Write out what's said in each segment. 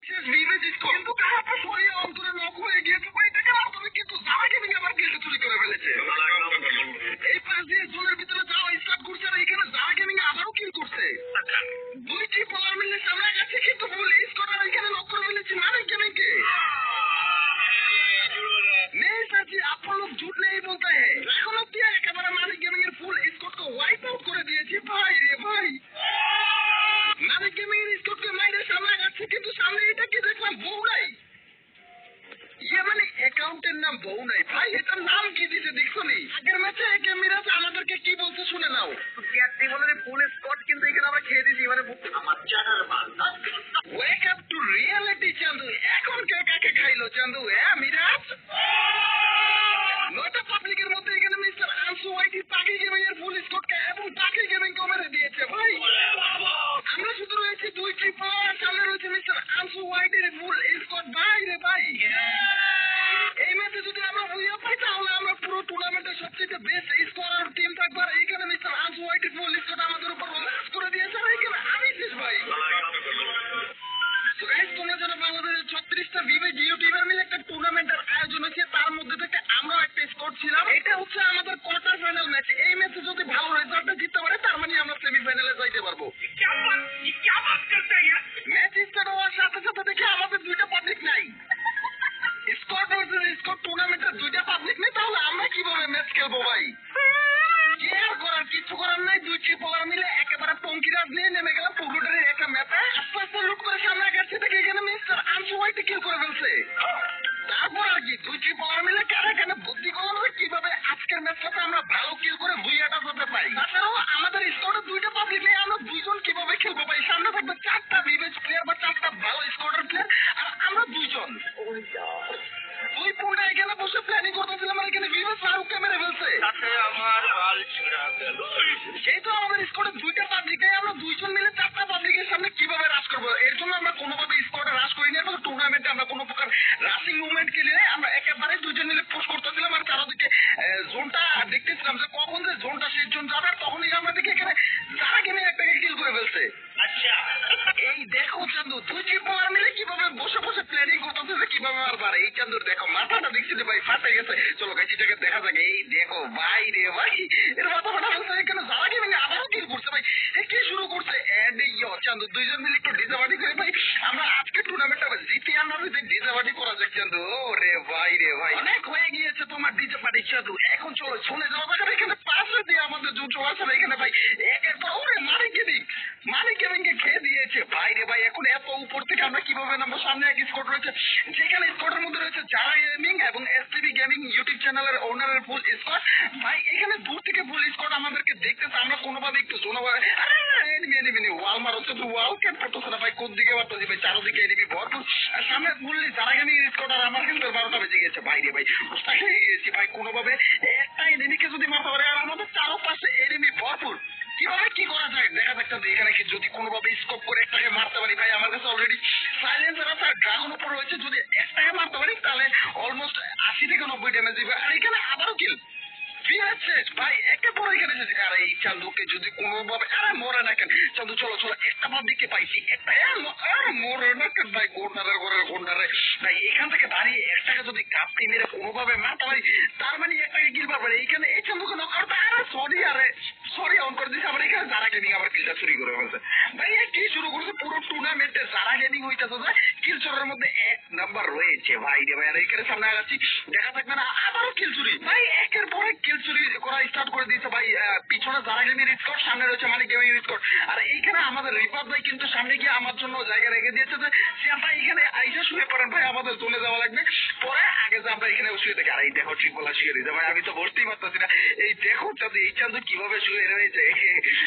কিন্তু কাহাতে সরিয়ে অন্তরে নক হয়ে গিয়েছে ভাই, দেখে না তুমি কিন্তু যারা গেমিং আমার গিল্ডে চুরি করে ফেলেছে। এই পাশ দিয়ে জোনের ভিতরে যাওয়া স্টার্ট করছে আর এখানে যারা গেমিং আবারও কিল করছে। দুইটি প্লেয়ার মিলে সামনে গেছে কিন্তু ফুল স্কোয়াড এখানে নক করে ফেলেছে মানিক গেমিং কে। नहीं सर जी, आप लोग झूठ नहीं बोलते हैं। এখন অব্দি একেবারে মানিক গেমিং এর ফুল স্কোয়াডকে ওয়াইপ আউট করে দিয়েছি ভাই রে ভাই। মানিক গেমিং এর স্কোয়াডকে মাইরে সামনে যাচ্ছে কিন্তু সামনে এটা কি দেখলাম বউ নাই। ইয়ে মানে অ্যাকাউন্টের নাম বউ নাই ভাই, এটার নাম কি দিতে দেখছো নি? আগের ম্যাচে একে মিরাজ আমাদেরকে কি বলছে শুনে নাও। ক্যাটি বলে ফুল স্কোয়াড কিন্তু এখানে আমরা খেয়ে দিয়েছি মানে আমার জানার মাল। ওয়েক আপ টু রিয়েলিটি চান্দু, এখন কে কাকে খাইলো চান্দু? মিরাজ নয়টা পাবলিকের মধ্যে এখানে মিস্টার আনসু ওয়াইটি পাখি গেমিং এর ফুল স্কোয়াডকে এবং পাখি গেমিং কে মেরে দিয়েছে ভাই। আমরা শুধু রয়েছে দুই ট্রিপার, সামনে রয়েছে মিস্টার আনসু ওয়াইটির ফুল স্কোয়াড ভাই রে ভাই। এই ম্যাচে যদি আমরা উইয়া পাই তাহলে আমরা পুরো টুর্নামেন্টের সবচেয়ে বেস্ট স্কোরার টিম থাকবো। আর এইখানে মিস্টার আনসু ওয়াইটির ফুল স্কোয়াড আমাদের উপর রিল্যাক্স করে দিয়েছে আর এইখানে আমি শেষ ভাই। তোমরা যারা বাংলাদেশের 36টা ভিভে জিও টিমের মিলে একটা টুর্নামেন্টের আয়োজন হয়েছে, তার মধ্যে থেকে আমরাও একটা স্কোয়াড ছিলাম। এটা হচ্ছে আমাদের কোয়ার্টার ফাইনাল ম্যাচ। এই ম্যাচে যদি ভালো রেজাল্টটা জিততে পারে তার মানে আমরা সেমিফাইনালে যাইতে পারবো। ম্যাচ স্টার্ট হওয়ার সাথে সাথে দেখে আমাদের দুইটা পাবলিক নাই। স্কোয়াড ভার্সেস স্কোয়াড টুর্নামেন্টের দুইটা পাবলিক নেই, তাহলে আমরা কিভাবে ম্যাচ খেলবো ভাই? কেয়ার করার কিছু করার নাই। দুই ট্রিপলার মিলে একেবারে টঙ্কিরাজ নিয়ে নেমে গেলাম পুকুরের একটা ম্যাপে। আস্তে আস্তে লুট করে সামনে গেছে দেখে এখানে মিস্টার আনসু ওয়াইটি কিল করে ফেলছে। তারপর আর কি দুই ট্রিপলার মিলে কারা কেন বুদ্ধি করানো কিভাবে আজকের ম্যাচটাতে আমরা ভালো কিল করে বুইয়াটা করতে পারি। তাছাড়াও আমাদের স্কোয়াডে দুইটা পাবলিক নেই, আমরা দুইজন কিভাবে খেলবো ভাই? সামনে থাকবে 4টা ভিভেজ প্লেয়ার বা 4টা ভালো স্কোয়াডের প্লেয়ার আর আমরা দুইজন। দুই পুরো এখানে বসে প্ল্যানিং করতেছিলাম আর এখানে ভিভেজ ফারুককে মেরে ফেলছে। তাতে আমার বাল ছিঁড়া গেল। সেই তো আমাদের স্কোয়াডে দুইটা পাবলিক নেই, আমরা দুইজন মিলে 4টা পাবলিকের সামনে কিভাবে রাশ করবো? এর জন্য আমরা কোনোভাবে স্কোয়াডে রাশ করি না এবং টুর্নামেন্টে আমরা কোনো প্রকার রাশিং মুভমেন্ট খেলি নাই। আমরা একেবারে দুইজন মিলে পুশ করতেছিলাম আর চারদিকে জোনটা দেখতেছিলাম যে কখন যে জোনটা শেষ জোন যাবে। তখনই আমরা দেখি এখানে যারা গেমে একটাকে কিল করে ফেলছে। আচ্ছা এই দেখো চান্দু, দুই ট্রিপলার মিলে কিভাবে বসে বসে প্ল্যানিং করতেছে যে কিভাবে মারবার। এই চান্দুর দেখো মাথাটা দেখছি যে ভাই ফাটে গেছে। চলো গাছিটাকে দেখা যাক। এই দেখো ভাই রে ভাই, এর মাথা ফাটা ফেলছে। এখানে যারা গেমিং আবারও কিল করছে ভাই। কি শুরু করছে চান্দু? দুইজন মিলে একটু ডিজাবাটি করে ভাই আমরা আজকে টুর্নামেন্টটা জিতে আমরা যদি ডিজাবাটি করা যাক চান্দু। রে ভাই রে ভাই, অনেক হয়ে গিয়েছে তোমার ডিজাবাটি চান্দু। এখন চলো শুনে যাওয়া যাক। এখানে পাশে দিয়ে আমাদের দুটো আছে এখানে ভাই একের পর ওরে মানিক গেমিং কে খেয়ে দিয়েছে ভাই রে ভাই। এখন এত উপর থেকে আমরা কিভাবে নামবো? সামনে এক স্কোয়াড রয়েছে, যেখানে স্কোয়াডের মধ্যে রয়েছে যারা গেমিং এবং এসটিভি গেমিং ইউটিউব চ্যানেলের ওনারের ফুল স্কোয়াড ভাই। এখানে দূর থেকে ফুল স্কোয়াড আমাদেরকে দেখতেছে। আমরা কোনোভাবে একটু জোনভাবে এনিমি ওয়াল মারছে তো ওয়াল কেন পড়তেছে না ভাই? কোন দিকে মারতেছি ভাই? চারদিকে এনিমি ভরপুর আর সামনে বললি যারা গেমিং স্কোয়াড আর আমার কিন্তু 12টা বেজে গেছে ভাই রে ভাই। বুঝতে গিয়েছি ভাই কোনোভাবে একটা এনিমিকে যদি মারতে পারে আর আমাদের চারপাশে এনিমি ভরপুর, কিভাবে কি করা যায় দেখা যাক। এখানে কি যদি কোনোভাবে স্কোপ করে একটাকে মারতে পারি ভাই। আমার কাছে অলরেডি সাইলেন্সার আছে আর ড্রাগন উপর রয়েছে, যদি একটাকে মারতে পারি তাহলে অলমোস্ট 80 থেকে 90 ড্যামেজ দিবে। আর এখানে আবারও কিল ভাই একে পরে এখানে আর এই চান্দুকে যদি কোনোভাবে আরে মরে না কেন চান্দু? চলো চলো একটা ভাবিকে পাইছি, একটা মরে না কেন ভাই? গোন্ডারে ভাই এখান থেকে দাঁড়িয়ে একটাকে যদি কাপটি মেরে কোনোভাবে মারতে পারি তার মানে একটাকে কিল পারবে। এইখানে এই চান্দুকে সরি অন করে দিচ্ছে। আমার এখানে যারা গেমিং আবার কিলটা চুরি করে ফেলছে ভাই। কি শুরু করছে পুরো টুর্নামেন্টে যারা গেমিং হইতেছে যে কিল চোরের মধ্যে 1 নাম্বার রয়েছে ভাই রে ভাই। আর এখানে সামনে আগাচ্ছি দেখা থাকবে না আবারও কিল চুরি ভাই। একের পরে কিল চুরি করা স্টার্ট করে দিয়েছে ভাই। পিছনে যারা গেমিং স্কোয়াড, সামনে রয়েছে মানিক গেমিং স্কোয়াড। আর এইখানে আমাদের রিপাত ভাই কিন্তু সামনে গিয়ে আমার জন্য জায়গা রেখে দিয়েছে যে সে ভাই এখানে আইসা শুয়ে পড়েন ভাই, আমাদের চলে যাওয়া লাগবে পরে আগে যে আমরা এখানে শুয়ে থাকি। আর এই দেখো ট্রিপলা শুয়ে রয়েছে ভাই, আমি তো বলতেই পারতেছি না। এই দেখো চাঁদু, এই চাঁদু কিভাবে শুয়ে রয়েছে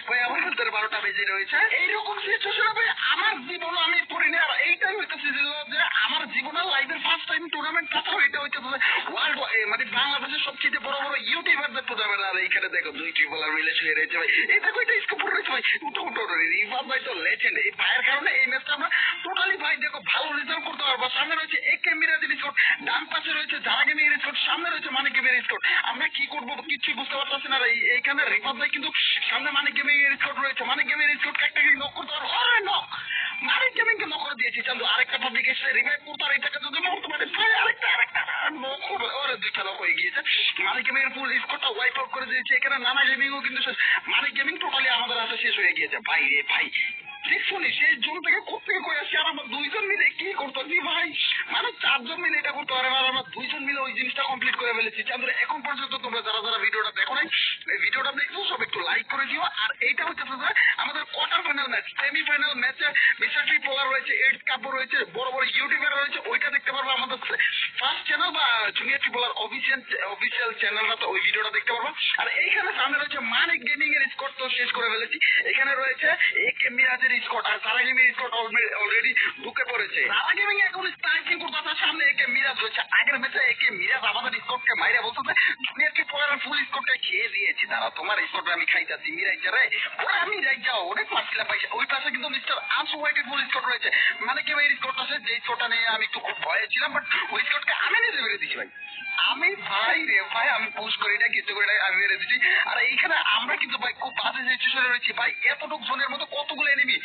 ভাই। আমার হাতের 12টা বেজে রয়েছে। এইরকম সিচুয়েশনে ভাই আমার জীবন আমি পড়িনি। আর এইটাই হইতেছে যে আমার জীবনের লাইফের ফার্স্ট টাইম টুর্নামেন্ট খেলা। এটা হইতেছে ওয়ার্ল্ড মানে বাংলাদেশের সবচেয়ে বড় বড় ইউটিউবারদের টুর্নামেন্ট। আর এইখানে দেখো দুই ট্রিপলার মিলে শুয়ে রয়েছে ভাই। এই দেখো এটা স্কোপ রয়েছে ভাই। উঠো রিভাব ভাই তো লেজেন্ড। এই পায়ের কারণে এই ম্যাচটা আমরা টোটালি ভাই দেখো ভালো রেজাল্ট করতে পারবো। সামনে রয়েছে একে মিরাজের স্কোর, ডান পাশে রয়েছে যারা গেমিং স্কোর, সামনে রয়েছে মানিক গেমিং স্কোর। আমরা কি করবো কিচ্ছু বুঝতে পারতেছি না। এইখানে রিভাব ভাই কিন্তু সামনে মানিক গেমিং স্কোর রয়েছে। মানিক গেমিং স্কোর একটাকে নক করতে পারবো। নক মানিক গেমিংকে নক করে দিয়েছি চান্দু, আরেকটা পাবলিক এসে রিভাইভ করতো, আর এটাকে যদি মরতে পারে ভাই আরেকটা নক করে, ওরে দুইটা নক হয়ে গিয়েছে। মানিক গেমিং এর ফুল স্কোরটা ওয়াইপ আউট করে দিয়েছে। এখানে নানা গেমিংও কিন্তু শেষ, মানিক গেমিং টোটালি আমাদের হাতে শেষ হয়ে গিয়েছে ভাই রে ভাই। দেখছনি সেই জোন থেকে কোথেকে কই আসছি, আর আমরা দুইজন মিলে কি করতেছি ভাই, মানে চারজন মিলে এটা করতে পারে, আর আমরা দুইজন মিলে ওই জিনিসটা কমপ্লিট করে ফেলেছি। চান্দুরা এখন পর্যন্ত তোমরা যারা যারা ভিডিওটা দেখো নাই, এই ভিডিওটা দেখছো সব একটু লাইক করে দিও। আর এইটা হচ্ছে আমাদের কোয়ার্টার ফাইনাল ম্যাচ, সেমিফাইনাল ম্যাচে মিস্টার ট্রিপলার রয়েছে, এইট কাপও রয়েছে, বড় বড় ইউটিউবার রয়েছে, ওইটা দেখতে পারবো আমাদের ফার্স্ট চ্যানেল বা জুনিয়র ট্রিপলার অফিসিয়াল চ্যানেলটা, ওই ভিডিওটা দেখতে পারবো। আর এইখানে সামনে রয়েছে মানিক গেমিং এর স্কোর তো শেষ করে ফেলেছি। এখানে রয়েছে একে মিরাজের স্কোর, আর সারা গেমিং এর স্কোর অলরেডি ঢুকে পড়েছে। সারা গেমিং এখন স্ট্রাইকিং করতেছে, সামনে একে মিরাজ রয়েছে। আগের ম্যাচে একে মিরাজ আমাদের স্কোরকে মাইরা বলতেছে জুনিয়র ট্রিপলার ফুল স্কোরটা খেয়ে দিয়েছি, তারা তোমার স্কোরটা আমি খাইতাছি মিরাজ রে, ওরা আমি যাই যাও অনেক মারছিলাম পয়সা। ওই পাশে কিন্তু মিস্টার আনসু হোয়াইটের ফুল স্কোর রয়েছে, মানে কি ভাই স্কোরটা আছে, যে স্কোরটা নিয়ে আমি একটু খুব ভয়ে ছিলাম, বাট ওই স্কোরটা আমি নিজে মেরে দিচ্ছি ভাই। আমি ভাই রে ভাই, আমি পোস্ট করি না কিছু করি না, আমি মেরে দিচ্ছি। আর এইখানে আমরা কিন্তু ভাই খুব বাজে সিচুয়েশনে রয়েছি ভাই, এতটুকু জোনের মতো কতগুলো এনিমি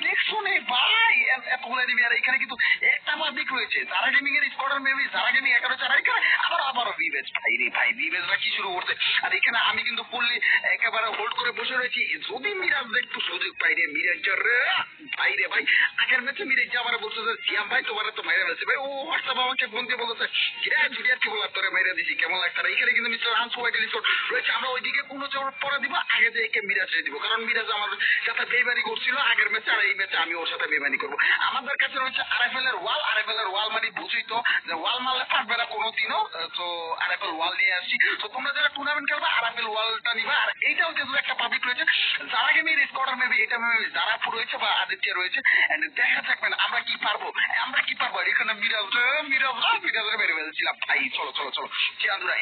দেখছো নে ভাই, এতগুলো এনিমি। আর এখানে কিন্তু একটা পাবলিক রয়েছে, যারা গেমিং এর স্কোয়াডার মেবি যারা গেমিং একারো চার, এখানে আবারও বিবেজ ভাই রে ভাই, বিবেজরা কি শুরু করছে। আর এখানে আমি কিন্তু ফুললি একেবারে হোল্ড করে বসে রয়েছি, যদি মিরাজ একটু সুযোগ পাই রে, মিরাজ রে ভাই রে ভাই। আগের ম্যাচে মিরাজ আমার বলছে যে সিয়াম ভাই তোমার তো মাইরা ফেলছে ভাই, ও হোয়াটসঅ্যাপ আমাকে ফোন দিয়ে বলছে জুলিয়ার কি বলার তোরে মাইরা দিছি, কেমন লাগছে না। এখানে কিন্তু মিস্টার আনসু হোয়াইটের স্কোর রয়েছে, আমরা ওইদিকে কোনো জোর পরে দিব, আগে যে একে মিরাজে দিব, কারণ মিরাজ আমার সাথে বেইমানি করছিল আগের ম্যাচে, আর এই ম্যাচে আমি ওর সাথে বেইমানি করবো। আমাদের কাছে রয়েছে আরএফএল এর ওয়াল, আরএফএল এর ওয়াল মানে বুঝি তো যে ওয়াল মারলে পারবে না কোনোদিনও, তো আরএফএল ওয়াল নিয়ে আসছি। তো তোমরা যারা টুর্নামেন্ট খেলবে আরএফএল ওয়ালটা নিবা। আর এইটাও কিন্তু একটা পাবলিক রয়েছে, যারা গেমিং স্কোয়াডার মেবি এটা মেবি যারা রয়েছে বা আদিত্য রয়েছে, এন্ড দেখা থাকবেন আমরা কি পারবো, আমরা কি পারবো। এখানে মিরাজরে মেরে ফেলছিলাম ভাই। চলো চলো চলো চিরান্দুরা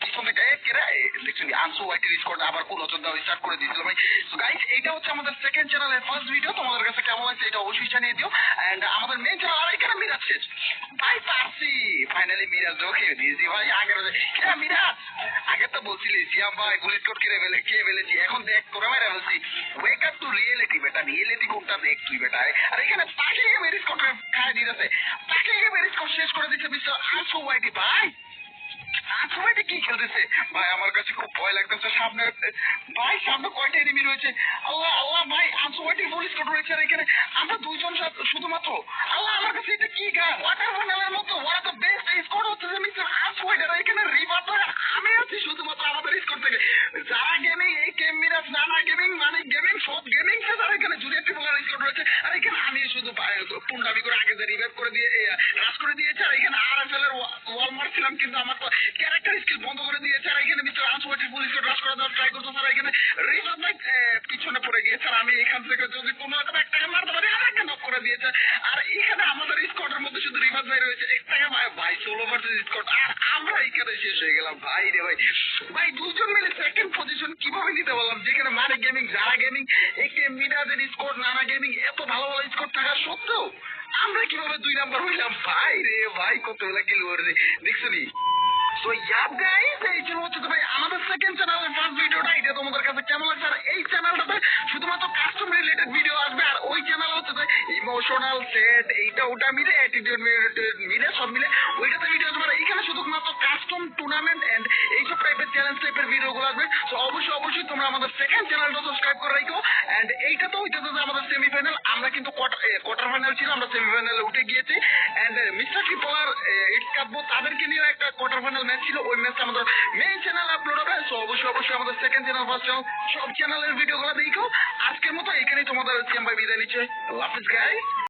পিছন থেকে কেরা দেখছেন আনসু হোয়াইটের স্কোয়াড আবার কোন দেওয়া স্টার্ট করে দিয়েছিল ভাই। সো গাইস এইটা হচ্ছে আমাদের সেকেন্ড চ্যানেলের ফার্স্ট ভিডিও, তোমাদের কাছে কেমন লাগছে এটা অবশ্যই জানিয়ে দিও। এন্ড আমাদের মেইন চ্যানেল, আর এখানে মিরাজ শেষ ভাই, পারছি ফাইনালি মিরাজ খেয়ে দিয়েছি ভাই। আগের মিরাজ আগে তো বলছিলি সিয়াম ভাই গুলি স্কোর কে ফেলেছি, এখন দেখ তোরা মেরে ফেলছি। ওয়েক আপ টু রিয়েলিটি বেটা, রিয়েলিটি কোনটা দেখ তুই বেটা। আর এখানে তাকে মেরে স্কোর খায় দিতেছে, তাকে মেরে স্কোর শেষ করে দিচ্ছে মিস্টার আনসু হোয়াইটি ভাই। আনসু হোয়াইটি কি খেলতেছে ভাই, আমার কাছে খুব ভয় লাগতেছে। সামনে ভাই, সামনে কয়টা এনিমি রয়েছে, আল্লাহ আল্লাহ ভাই। আনসু হোয়াইটি ফুল স্কোর রয়েছে, আর এখানে আমরা দুইজন শুধুমাত্র। আল্লাহ আমার কাছে এটা কি গান, ওয়াটার ফাইনালের মতো one of the best score হচ্ছে যে মিস্টার আনসু হোয়াইটি। আর এখানে রিভার আমি আছি শুধুমাত্র আমাদের স্কোর থেকে। যারা গেমিং এই গেম মিরাজ নানা গেমিং মানিক গেমিং সব গেমিং কে যারা এখানে জুনিয়র ট্রিপলার স্কোর রয়েছে। আর এখানে আমি শুধু পুন্ডামি করে আগে যে রিভাইভ করে দিয়ে রাজ করে দিয়েছে। আর এখানে আরএফএল এর ওয়াল মারছিলাম, কিন্তু আমার তো ক্যারেক্টার স্কিল বন্ধ করে দিয়েছে। আর এখানে মিস্টার আনসু হোয়াইটের পুলিশ রাজ করে দেওয়ার ট্রাই করতেছে। আর এখানে রিভাইভ ভাই পিছনে পড়ে গিয়েছে, আর আমি এখান থেকে যদি কোনো রকম একটাকে মারতে পারি আমাকে নক করে দিয়েছে। আর এখানে আমাদের স্কোয়াডের মধ্যে শুধু রিভাইভ ভাই রয়েছে, একটাকে ভাই সোলো ভার্সেস স্কোয়াড, আর আমরা এখানে শেষ হয়ে গেলাম ভাই রে ভাই। ভাই দুজন মিলে সেকেন্ড পজিশন কিভাবে নিতে বললাম, যেখানে মানিক গেমিং যারা গেমিং একে মিরাজের স্কোর নানা গেমিং এত ভালো ভালো স্কোর থাকা সত্ত্বেও আমরা কিভাবে 2 নাম্বার হইলাম ভাই রে ভাই, কতগুলা কিল করে দেখছো নি। সো ইয়াপ গাইস, এই ছিল হচ্ছে তো ভাই আমাদের সেকেন্ড চ্যানেলের ফার্স্ট ভিডিওটা। এটা তোমাদের কাছে কেমন লাগছে? আর এই চ্যানেলটাতে শুধুমাত্র কাস্টম রিলেটেড ভিডিও আসবে, আর ওই চ্যানেল হচ্ছে তো ইমোশনাল সেট এইটা ওটা মিলে অ্যাটিটিউড মিলে সব মিলে ওইটাতে ভিডিও আসবে। আর এইখানে শুধুমাত্র কাস্টম টুর্নামেন্ট এন্ড এইসব টাইপের চ্যালেঞ্জ টাইপের ভিডিওগুলো আসবে। সো অবশ্যই তোমরা আমাদের সেকেন্ড চ্যানেলটা সাবস্ক্রাইব করে রাখো। এন্ড এইটা তো হইতেছে যে আমাদের সেমিফাইনাল, আমরা কিন্তু কোয়ার্টার ফাইনাল ছিল, আমরা সেমিফাইনালে উঠে গিয়েছি। এন্ড মিস্টার ট্রিপলার ইটস কাটবো তাদেরকে নিয়ে একটা কোয়ার্টার ফাইনাল ম্যাচ ছিল, ওই ম্যাচটা আমাদের মেইন চ্যানেল আপলোড হবে। সো অবশ্যই আমাদের সেকেন্ড চ্যানেল ফার্স্ট চ্যানেল সব চ্যানেলের ভিডিওগুলো দেখো। আজকের মতো এখানেই তোমাদের সিএম ভাই বিদায় নিচ্ছে। আল্লাহ হাফেজ গাইস।